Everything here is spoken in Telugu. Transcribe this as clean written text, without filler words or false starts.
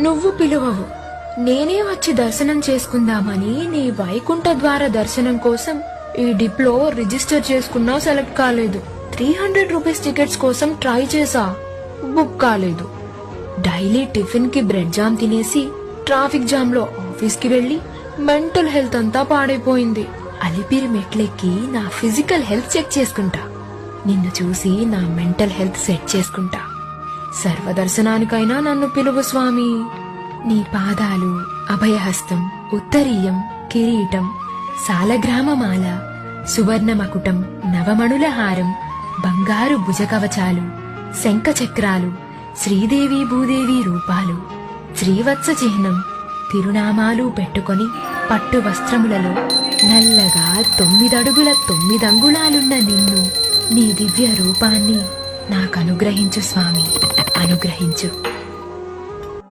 నువ్వు పిలువవు, నేనే వచ్చి దర్శనం చేసుకుందామని నీ వైకుంఠ ద్వార దర్శనం కోసం ఈ డిప్లో రిజిస్టర్ చేసుకున్నా సెలెక్ట్ కాలేదు. 300 రూపీస్ టికెట్స్ కోసం ట్రై చేసా, బుక్ కాలేదు. డైలీ టిఫిన్ కి బ్రెడ్ జామ్ తినేసి ట్రాఫిక్ జామ్ లో ఆఫీస్ కి వెళ్లి మెంటల్ హెల్త్ అంతా పాడైపోయింది. అలిపిరి మెట్లెక్కి నా ఫిజికల్ హెల్త్ చెక్ చేసుకుంటా, నిన్ను చూసి నా మెంటల్ హెల్త్ సెట్ చేసుకుంటా. సర్వదర్శనానికైనా నన్ను పిలువు స్వామి. నీ పాదాలు, అభయహస్తం, ఉత్తరీయం, కిరీటం, సాలగ్రామమాల, సువర్ణ మకుటం, నవమణుల హారం, బంగారు భుజకవచాలు, శంఖ చక్రాలు, శ్రీదేవి భూదేవి రూపాలు, శ్రీవత్స చిహ్నం, తిరునామాలు పెట్టుకొని పట్టు వస్త్రములలో నల్లగా 9 అడుగుల 9 అంగుళాలున్న నిన్ను, నీ దివ్య రూపాన్ని నాకనుగ్రహించు స్వామి, అనుగ్రహించు.